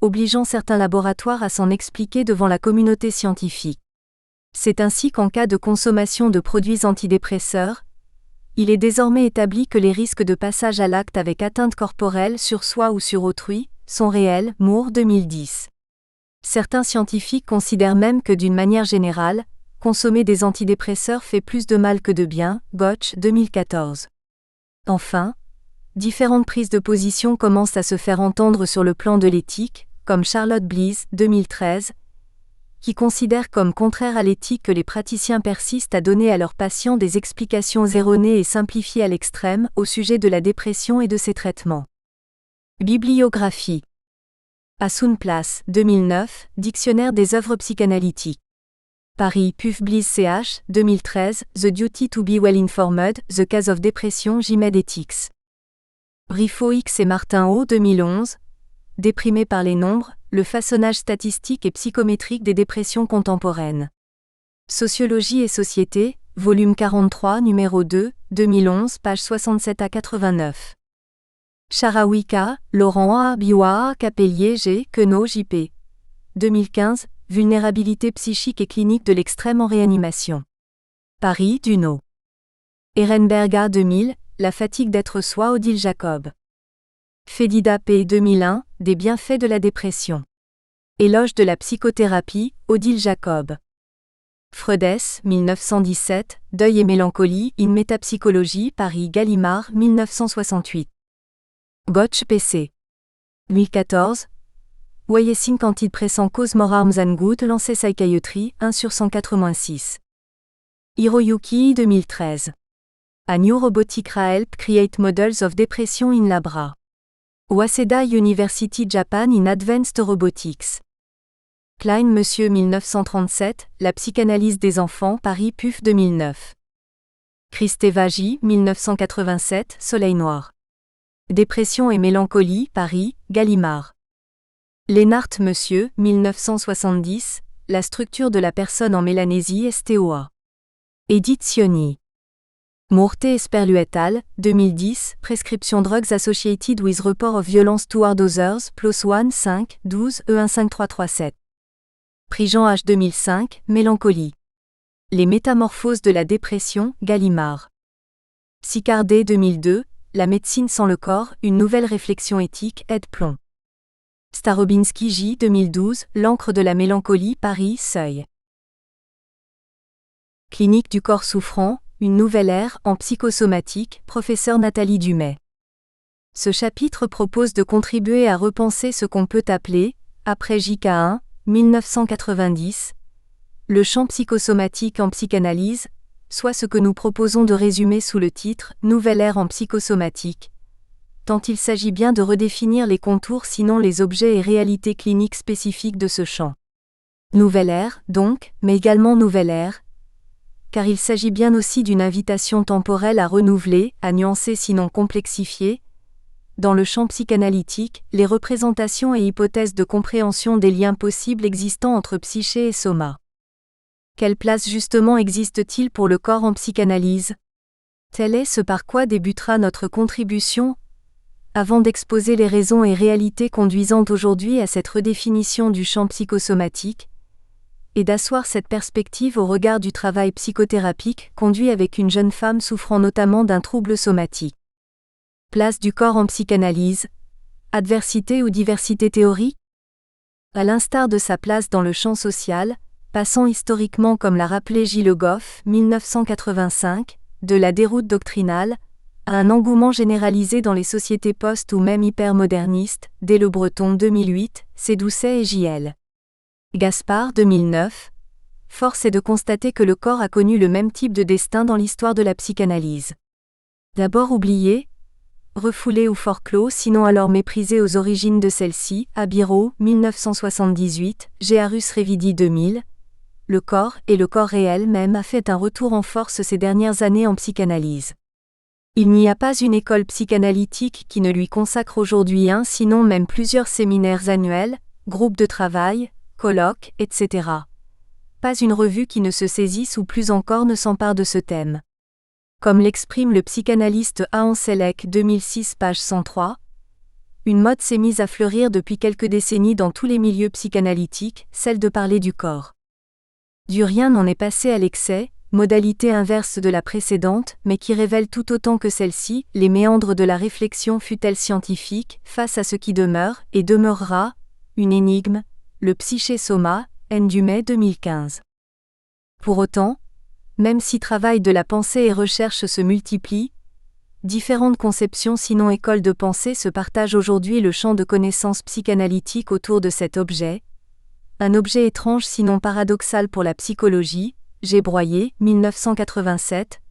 obligeant certains laboratoires à s'en expliquer devant la communauté scientifique. C'est ainsi qu'en cas de consommation de produits antidépresseurs, il est désormais établi que les risques de passage à l'acte avec atteinte corporelle sur soi ou sur autrui sont réels. Moore 2010. Certains scientifiques considèrent même que d'une manière générale, consommer des antidépresseurs fait plus de mal que de bien. Gotch 2014. Enfin, Différentes prises de position commencent à se faire entendre sur le plan de l'éthique, comme Charlotte Bliss, 2013, qui considère comme contraire à l'éthique que les praticiens persistent à donner à leurs patients des explications erronées et simplifiées à l'extrême au sujet de la dépression et de ses traitements. Bibliographie. Hassoun Place, 2009, Dictionnaire des œuvres psychanalytiques. Paris, PUF Bliss CH, 2013, The Duty to be Well Informed, The Case of Depression Gmed Ethics. Briffaut X et Martin O, 2011, Déprimé par les nombres, le façonnage statistique et psychométrique des dépressions contemporaines. Sociologie et société, volume 43, numéro 2, 2011, pages 67 à 89. Sharawi K, Laurent A. Biwa, Capellier G, Queneau J.P. 2015, Vulnérabilité psychique et clinique de l'extrême en réanimation. Paris, Duno. Ehrenberg A. 2000, La fatigue d'être soi, Odile Jacob. Fedida P. 2001, Des bienfaits de la dépression. Éloge de la psychothérapie, Odile Jacob. Freudès, 1917, Deuil et mélancolie, in métapsychologie, Paris, Gallimard, 1968. Gotch P.C. 2014. Wayesing Antidépressant Cause More Harm Than Good, Lancet Psychiatry, 1 sur 186. Hiroyuki, 2013. A New Robotic Help Create Models of Depression in Labra. Waseda University Japan in Advanced Robotics. Klein Monsieur 1937, La psychanalyse des enfants, Paris PUF 2009. Kristeva-J 1987, Soleil noir. Dépression et mélancolie, Paris, Gallimard. Lénart Monsieur 1970, La structure de la personne en Mélanésie STOA. Edith Sioni. Mourte Esperlu et al., 2010, Prescription Drugs Associated with Report of Violence Toward Others, PLOS 1 5, 12, E15337. Prigent H 2005, Mélancolie. Les métamorphoses de la dépression, Gallimard. Sicardé 2002, La médecine sans le corps, une nouvelle réflexion éthique, Ed Plon. Starobinski J 2012, L'encre de la mélancolie, Paris, Seuil. Clinique du corps souffrant, une nouvelle ère en psychosomatique, professeur Nathalie Dumais. Ce chapitre propose de contribuer à repenser ce qu'on peut appeler, après JK1, 1990, le champ psychosomatique en psychanalyse, soit ce que nous proposons de résumer sous le titre « Nouvelle ère en psychosomatique », tant il s'agit bien de redéfinir les contours sinon les objets et réalités cliniques spécifiques de ce champ. Nouvelle ère, donc, mais également nouvelle ère, car il s'agit bien aussi d'une invitation temporelle à renouveler, à nuancer sinon complexifier, dans le champ psychanalytique, les représentations et hypothèses de compréhension des liens possibles existant entre psyché et soma. Quelle place justement existe-t-il pour le corps en psychanalyse ? Tel est ce par quoi débutera notre contribution, avant d'exposer les raisons et réalités conduisant aujourd'hui à cette redéfinition du champ psychosomatique, et d'asseoir cette perspective au regard du travail psychothérapique conduit avec une jeune femme souffrant notamment d'un trouble somatique. Place du corps en psychanalyse, adversité ou diversité théorique ? À l'instar de sa place dans le champ social, passant historiquement comme l'a rappelé Gilles Goff, 1985, de la déroute doctrinale, à un engouement généralisé dans les sociétés post- ou même hypermodernistes, dès Le Breton 2008, C. Doucet et J.L. Gaspard 2009, force est de constater que le corps a connu le même type de destin dans l'histoire de la psychanalyse. D'abord oublié, refoulé ou forclos sinon alors méprisé aux origines de celle-ci, Abiro, 1978, Gearus Revidi 2000, le corps et le corps réel même a fait un retour en force ces dernières années en psychanalyse. Il n'y a pas une école psychanalytique qui ne lui consacre aujourd'hui un sinon même plusieurs séminaires annuels, groupes de travail, colloques, etc. Pas une revue qui ne se saisisse ou plus encore ne s'empare de ce thème. Comme l'exprime le psychanalyste Ahan Selek 2006 page 103, une mode s'est mise à fleurir depuis quelques décennies dans tous les milieux psychanalytiques, celle de parler du corps. Du rien n'en est passé à l'excès, modalité inverse de la précédente, mais qui révèle tout autant que celle-ci, les méandres de la réflexion fût-elle scientifique, face à ce qui demeure, et demeurera, une énigme, le psyché-soma, N. Dumais 2015. Pour autant, même si travail de la pensée et recherche se multiplient, Différentes conceptions sinon écoles de pensée se partagent aujourd'hui le champ de connaissances psychanalytiques autour de cet objet. Un objet étrange sinon paradoxal pour la psychologie, G. Breuiller, 1987,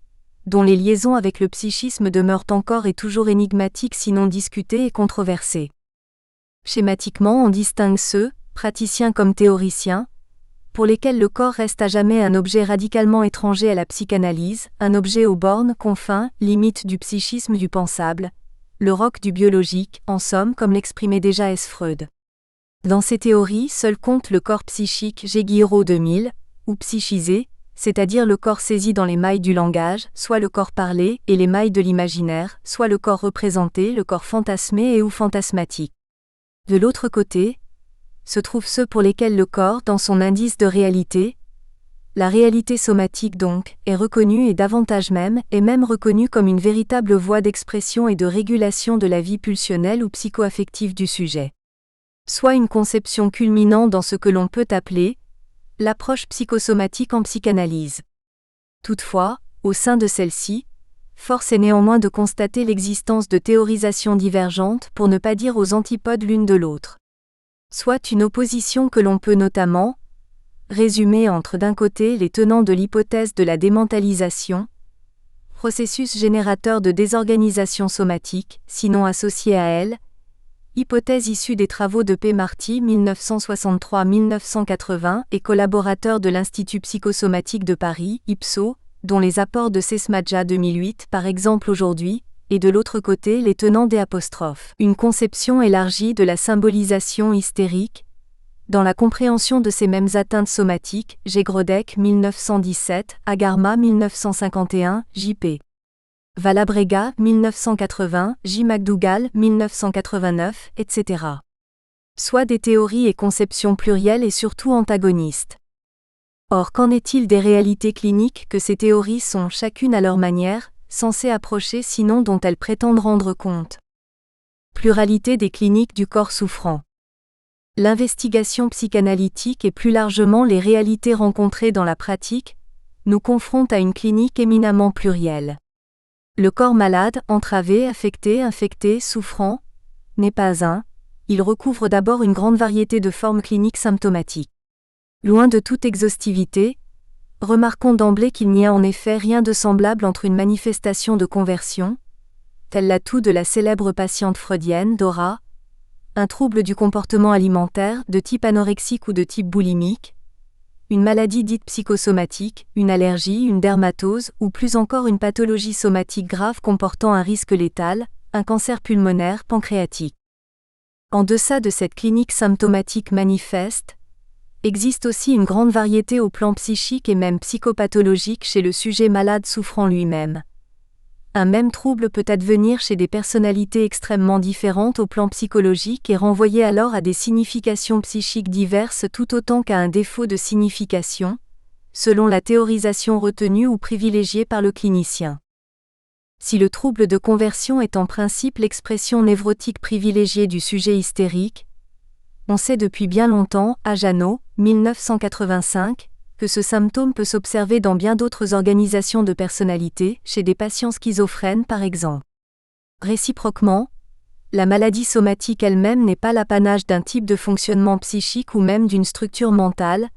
dont les liaisons avec le psychisme demeurent encore et toujours énigmatiques sinon discutées et controversées. Schématiquement, on distingue ceux, praticiens comme théoriciens, pour lesquels le corps reste à jamais un objet radicalement étranger à la psychanalyse, un objet aux bornes, confins, limites du psychisme du pensable, le roc du biologique, en somme comme l'exprimait déjà S. Freud. Dans ces théories, seul compte le corps psychique G. Guiraud 2000, ou psychisé, c'est-à-dire le corps saisi dans les mailles du langage, soit le corps parlé et les mailles de l'imaginaire, soit le corps représenté, le corps fantasmé et ou fantasmatique. De l'autre côté, se trouvent ceux pour lesquels le corps, dans son indice de réalité, la réalité somatique donc, est reconnue et davantage même, est même reconnue comme une véritable voie d'expression et de régulation de la vie pulsionnelle ou psycho-affective du sujet. Soit une conception culminant dans ce que l'on peut appeler l'approche psychosomatique en psychanalyse. Toutefois, au sein de celle-ci, force est néanmoins de constater l'existence de théorisations divergentes pour ne pas dire aux antipodes l'une de l'autre. Soit une opposition que l'on peut notamment résumer entre d'un côté les tenants de l'hypothèse de la démentalisation, processus générateur de désorganisation somatique, sinon associé à elle, hypothèse issue des travaux de P. Marty 1963-1980 et collaborateur de l'Institut psychosomatique de Paris, IPSO, dont les apports de Sesmadja 2008 par exemple aujourd'hui, et de l'autre côté les tenants des apostrophes. Une conception élargie de la symbolisation hystérique, dans la compréhension de ces mêmes atteintes somatiques, G. Grodek 1917, Agarma 1951, J.P. Valabrega, 1980, J. McDougall, 1989, etc. Soit des théories et conceptions plurielles et surtout antagonistes. Or, qu'en est-il des réalités cliniques que ces théories sont, chacune à leur manière, censées approcher sinon dont elles prétendent rendre compte? Pluralité des cliniques du corps souffrant. L'investigation psychanalytique et plus largement les réalités rencontrées dans la pratique, nous confrontent à une clinique éminemment plurielle. Le corps malade, entravé, affecté, infecté, souffrant, n'est pas un, il recouvre d'abord une grande variété de formes cliniques symptomatiques. Loin de toute exhaustivité, remarquons d'emblée qu'il n'y a en effet rien de semblable entre une manifestation de conversion, telle l'atout de la célèbre patiente freudienne Dora, un trouble du comportement alimentaire de type anorexique ou de type boulimique, une maladie dite psychosomatique, une allergie, une dermatose, ou plus encore une pathologie somatique grave comportant un risque létal, un cancer pulmonaire pancréatique. En deçà de cette clinique symptomatique manifeste, existe aussi une grande variété au plan psychique et même psychopathologique chez le sujet malade souffrant lui-même. Un même trouble peut advenir chez des personnalités extrêmement différentes au plan psychologique et renvoyer alors à des significations psychiques diverses tout autant qu'à un défaut de signification, selon la théorisation retenue ou privilégiée par le clinicien. Si le trouble de conversion est en principe l'expression névrotique privilégiée du sujet hystérique, on sait depuis bien longtemps, à Janot, 1985, que ce symptôme peut s'observer dans bien d'autres organisations de personnalité, chez des patients schizophrènes par exemple. Réciproquement, la maladie somatique elle-même n'est pas l'apanage d'un type de fonctionnement psychique ou même d'une structure mentale,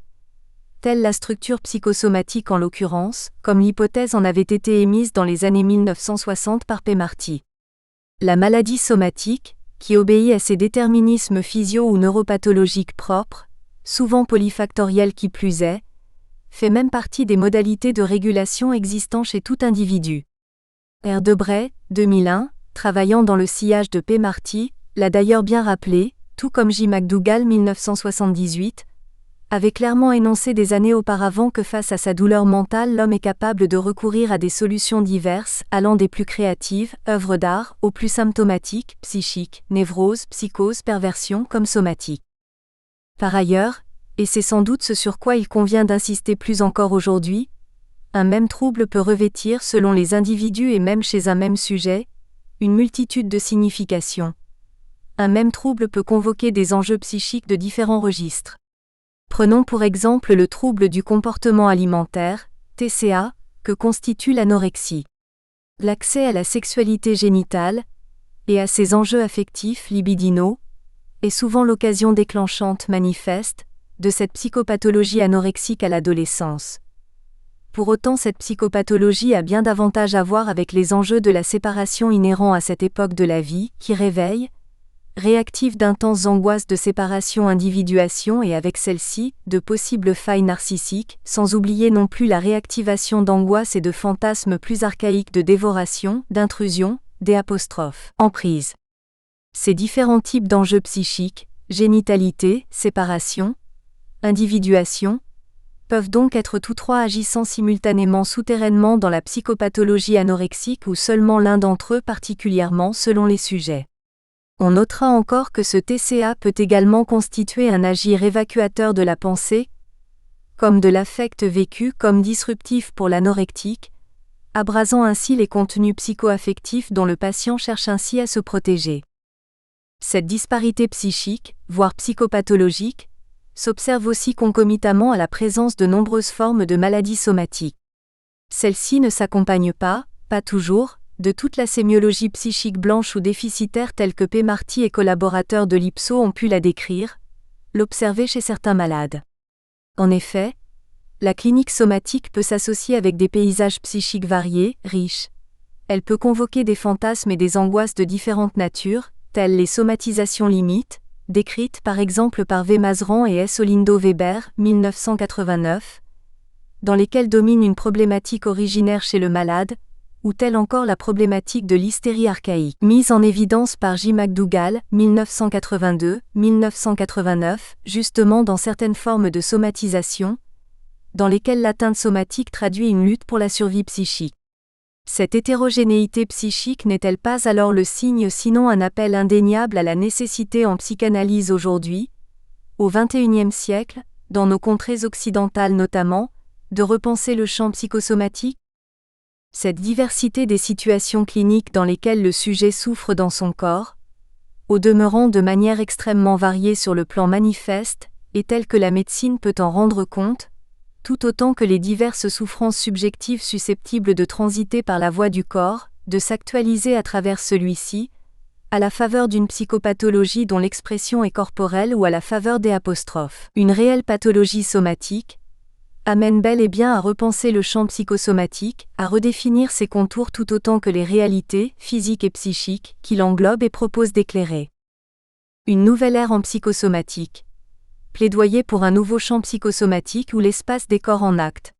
telle la structure psychosomatique en l'occurrence, comme l'hypothèse en avait été émise dans les années 1960 par P. Marty. La maladie somatique, qui obéit à ses déterminismes physio- ou neuropathologiques propres, souvent polyfactoriels qui plus est, fait même partie des modalités de régulation existant chez tout individu. R. Debray, 2001, travaillant dans le sillage de P. Marty, l'a d'ailleurs bien rappelé, tout comme J. McDougall 1978, avait clairement énoncé des années auparavant que face à sa douleur mentale l'homme est capable de recourir à des solutions diverses, allant des plus créatives, œuvres d'art, aux plus symptomatiques, psychiques, névroses, psychoses, perversions comme somatiques. Par ailleurs, et c'est sans doute ce sur quoi il convient d'insister plus encore aujourd'hui, un même trouble peut revêtir selon les individus et même chez un même sujet, une multitude de significations. Un même trouble peut convoquer des enjeux psychiques de différents registres. Prenons pour exemple le trouble du comportement alimentaire, TCA, que constitue l'anorexie. L'accès à la sexualité génitale, et à ses enjeux affectifs libidinaux, est souvent l'occasion déclenchante manifeste de cette psychopathologie anorexique à l'adolescence. Pour autant, cette psychopathologie a bien davantage à voir avec les enjeux de la séparation inhérents à cette époque de la vie, qui réactive d'intenses angoisses de séparation-individuation et avec celle-ci, de possibles failles narcissiques, sans oublier non plus la réactivation d'angoisses et de fantasmes plus archaïques de dévoration, d'intrusion, emprise. Ces différents types d'enjeux psychiques, génitalité, séparation, individuation, peuvent donc être tous trois agissant simultanément souterrainement dans la psychopathologie anorexique ou seulement l'un d'entre eux particulièrement selon les sujets. On notera encore que ce TCA peut également constituer un agir évacuateur de la pensée, comme de l'affect vécu comme disruptif pour l'anorectique, abrasant ainsi les contenus psycho-affectifs dont le patient cherche ainsi à se protéger. Cette disparité psychique, voire psychopathologique, s'observe aussi concomitamment à la présence de nombreuses formes de maladies somatiques. Celles-ci ne s'accompagnent pas toujours, de toute la sémiologie psychique blanche ou déficitaire telle que P. Marty et collaborateurs de l'IPSO ont pu la décrire, l'observer chez certains malades. En effet, la clinique somatique peut s'associer avec des paysages psychiques variés, riches. Elle peut convoquer des fantasmes et des angoisses de différentes natures, telles les somatisations limites, décrites par exemple par V. Mazeran et S. Olindo-Weber, 1989, dans lesquelles domine une problématique originaire chez le malade, ou telle encore la problématique de l'hystérie archaïque, mise en évidence par J. McDougall, 1982-1989, justement dans certaines formes de somatisation, dans lesquelles l'atteinte somatique traduit une lutte pour la survie psychique. Cette hétérogénéité psychique n'est-elle pas alors le signe sinon un appel indéniable à la nécessité en psychanalyse aujourd'hui, au XXIe siècle, dans nos contrées occidentales notamment, de repenser le champ psychosomatique? Cette diversité des situations cliniques dans lesquelles le sujet souffre dans son corps, au demeurant de manière extrêmement variée sur le plan manifeste, est telle que la médecine peut en rendre compte, tout autant que les diverses souffrances subjectives susceptibles de transiter par la voie du corps, de s'actualiser à travers celui-ci, à la faveur d'une psychopathologie dont l'expression est corporelle ou à la faveur des apostrophes. Une réelle pathologie somatique amène bel et bien à repenser le champ psychosomatique, à redéfinir ses contours tout autant que les réalités, physiques et psychiques, qu'il englobe et propose d'éclairer. Une nouvelle ère en psychosomatique. Plaidoyer pour un nouveau champ psychosomatique ou l'espace des corps en acte.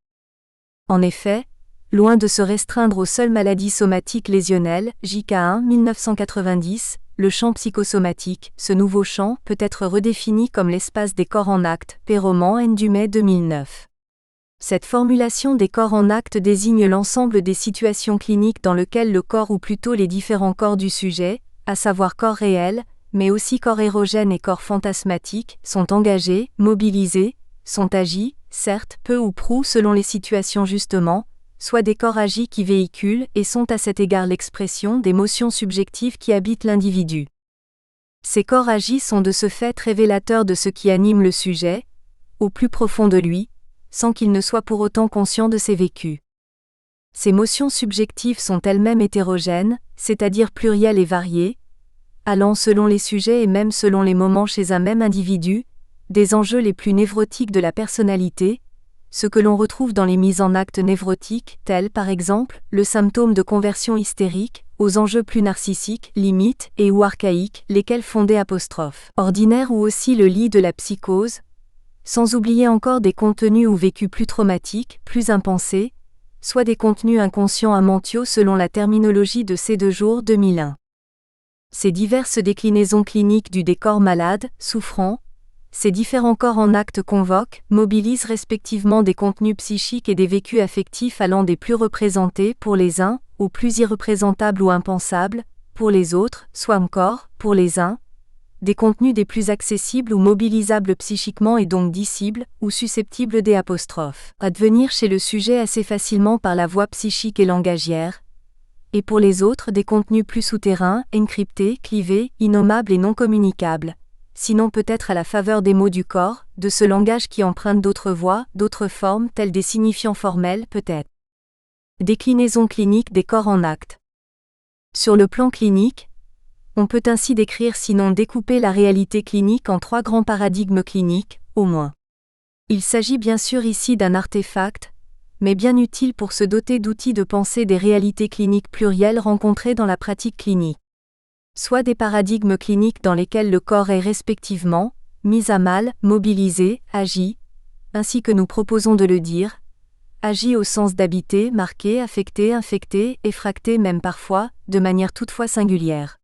En effet, loin de se restreindre aux seules maladies somatiques lésionnelles, JK1 1990, le champ psychosomatique, ce nouveau champ peut être redéfini comme l'espace des corps en acte, Perroman N. Dumay 2009. Cette formulation des corps en acte désigne l'ensemble des situations cliniques dans lesquelles le corps ou plutôt les différents corps du sujet, à savoir corps réel, mais aussi corps érogènes et corps fantasmatiques, sont engagés, mobilisés, sont agis, certes peu ou prou selon les situations justement, soit des corps agis qui véhiculent et sont à cet égard l'expression d'émotions subjectives qui habitent l'individu. Ces corps agis sont de ce fait révélateurs de ce qui anime le sujet, au plus profond de lui, sans qu'il ne soit pour autant conscient de ses vécus. Ces motions subjectives sont elles-mêmes hétérogènes, c'est-à-dire plurielles et variées, allant selon les sujets et même selon les moments chez un même individu, des enjeux les plus névrotiques de la personnalité, ce que l'on retrouve dans les mises en acte névrotiques, tels par exemple le symptôme de conversion hystérique, aux enjeux plus narcissiques, limites et ou archaïques, lesquels font des apostrophes ordinaires ou aussi le lit de la psychose, sans oublier encore des contenus ou vécus plus traumatiques, plus impensés, soit des contenus inconscients à mentio selon la terminologie de C2Jour 2001. Ces diverses déclinaisons cliniques du décor malade, souffrant, ces différents corps en acte convoquent, mobilisent respectivement des contenus psychiques et des vécus affectifs allant des plus représentés pour les uns, aux plus irreprésentables ou impensables, pour les autres, soit encore, pour les uns, des contenus des plus accessibles ou mobilisables psychiquement et donc dissibles, ou susceptibles des apostrophes, advenir chez le sujet assez facilement par la voie psychique et langagière, et pour les autres des contenus plus souterrains, encryptés, clivés, innommables et non communicables, sinon peut-être à la faveur des mots du corps, de ce langage qui emprunte d'autres voix, d'autres formes telles des signifiants formels peut-être. Déclinaison clinique des corps en actes. Sur le plan clinique, on peut ainsi décrire sinon découper la réalité clinique en 3 grands paradigmes cliniques, au moins. Il s'agit bien sûr ici d'un artefact, mais bien utile pour se doter d'outils de pensée des réalités cliniques plurielles rencontrées dans la pratique clinique. Soit des paradigmes cliniques dans lesquels le corps est respectivement mis à mal, mobilisé, agi, ainsi que nous proposons de le dire, agi au sens d'habiter, marqué, affecté, infecté, effracté même parfois, de manière toutefois singulière.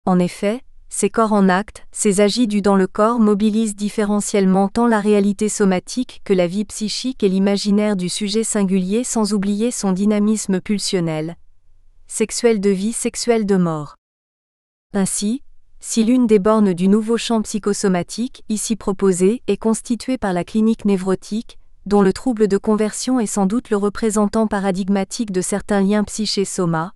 En effet, ces corps en acte, ces agis dus dans le corps mobilisent différentiellement tant la réalité somatique que la vie psychique et l'imaginaire du sujet singulier sans oublier son dynamisme pulsionnel, sexuel de vie, sexuel de mort. Ainsi, si l'une des bornes du nouveau champ psychosomatique, ici proposé, est constituée par la clinique névrotique, dont le trouble de conversion est sans doute le représentant paradigmatique de certains liens psyché-soma,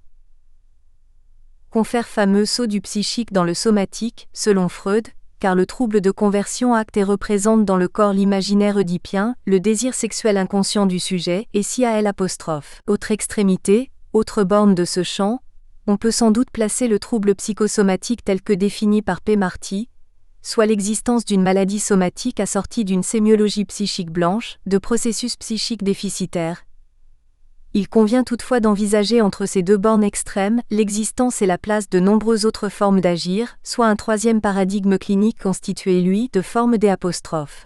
confère fameux saut du psychique dans le somatique, selon Freud, car le trouble de conversion acte et représente dans le corps l'imaginaire oedipien, le désir sexuel inconscient du sujet, et si à L'. Autre extrémité, autre borne de ce champ, on peut sans doute placer le trouble psychosomatique tel que défini par P. Marty, soit l'existence d'une maladie somatique assortie d'une sémiologie psychique blanche, de processus psychiques déficitaires. Il convient toutefois d'envisager entre ces 2 bornes extrêmes l'existence et la place de nombreuses autres formes d'agir, soit un 3e paradigme clinique constitué lui de formes d'.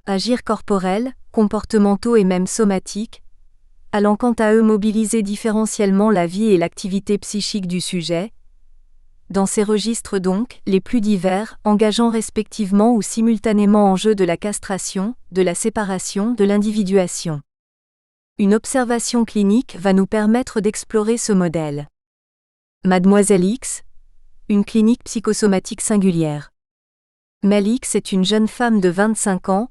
Agir corporels, comportementaux et même somatiques, allant quant à eux mobiliser différentiellement la vie et l'activité psychique du sujet, dans ces registres donc, les plus divers, engageant respectivement ou simultanément en jeu de la castration, de la séparation, de l'individuation. Une observation clinique va nous permettre d'explorer ce modèle. Mademoiselle X, une clinique psychosomatique singulière. Mel X est une jeune femme de 25 ans,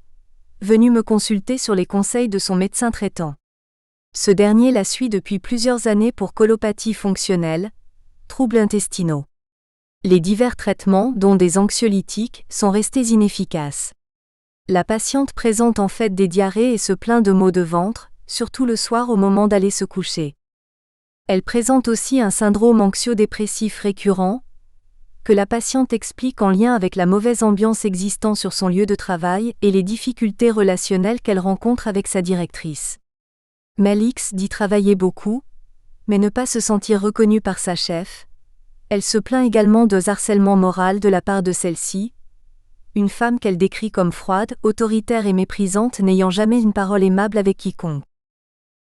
venue me consulter sur les conseils de son médecin traitant. Ce dernier la suit depuis plusieurs années pour colopathie fonctionnelle, troubles intestinaux. Les divers traitements, dont des anxiolytiques, sont restés inefficaces. La patiente présente en fait des diarrhées et se plaint de maux de ventre, surtout le soir au moment d'aller se coucher. Elle présente aussi un syndrome anxio-dépressif récurrent, que la patiente explique en lien avec la mauvaise ambiance existant sur son lieu de travail et les difficultés relationnelles qu'elle rencontre avec sa directrice. Mel X dit travailler beaucoup, mais ne pas se sentir reconnue par sa chef. Elle se plaint également de harcèlement moral de la part de celle-ci, une femme qu'elle décrit comme froide, autoritaire et méprisante n'ayant jamais une parole aimable avec quiconque.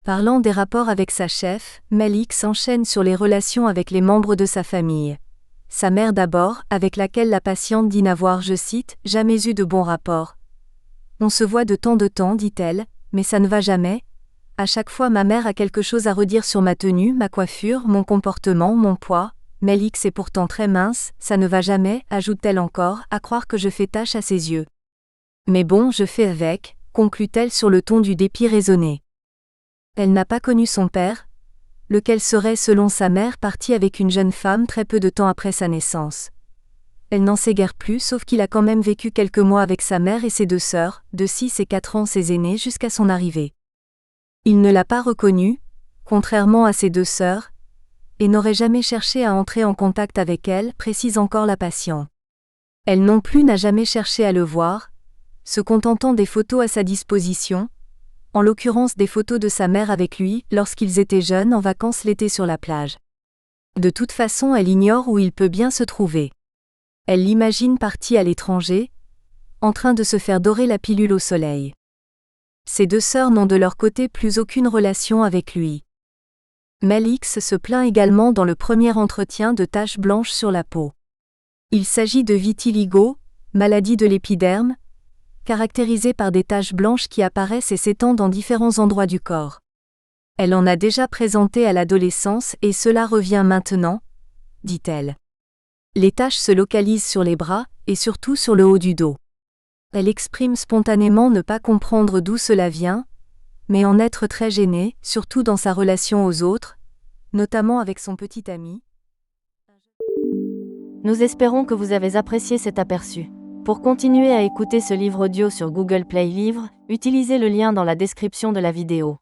Parlant des rapports avec sa chef, Mel X enchaîne sur les relations avec les membres de sa famille. Sa mère d'abord, avec laquelle la patiente dit n'avoir, je cite, jamais eu de bons rapports. On se voit de temps, dit-elle, mais ça ne va jamais. À chaque fois ma mère a quelque chose à redire sur ma tenue, ma coiffure, mon comportement, mon poids. Mel X est pourtant très mince, ça ne va jamais, ajoute-t-elle encore, à croire que je fais tâche à ses yeux. Mais bon, je fais avec, conclut-elle sur le ton du dépit raisonné. Elle n'a pas connu son père, lequel serait selon sa mère parti avec une jeune femme très peu de temps après sa naissance. Elle n'en sait guère plus sauf qu'il a quand même vécu quelques mois avec sa mère et ses 2 sœurs, de 6 et 4 ans ses aînées jusqu'à son arrivée. Il ne l'a pas reconnue, contrairement à ses 2 sœurs, et n'aurait jamais cherché à entrer en contact avec elle, précise encore la patiente. Elle non plus n'a jamais cherché à le voir, se contentant des photos à sa disposition, en l'occurrence des photos de sa mère avec lui, lorsqu'ils étaient jeunes en vacances l'été sur la plage. De toute façon, elle ignore où il peut bien se trouver. Elle l'imagine parti à l'étranger, en train de se faire dorer la pilule au soleil. Ses 2 sœurs n'ont de leur côté plus aucune relation avec lui. Mel X se plaint également dans le premier entretien de taches blanches sur la peau. Il s'agit de vitiligo, maladie de l'épiderme, caractérisée par des taches blanches qui apparaissent et s'étendent dans différents endroits du corps. Elle en a déjà présenté à l'adolescence et cela revient maintenant, dit-elle. Les taches se localisent sur les bras et surtout sur le haut du dos. Elle exprime spontanément ne pas comprendre d'où cela vient, mais en être très gênée, surtout dans sa relation aux autres, notamment avec son petit ami. Nous espérons que vous avez apprécié cet aperçu. Pour continuer à écouter ce livre audio sur Google Play Livres, utilisez le lien dans la description de la vidéo.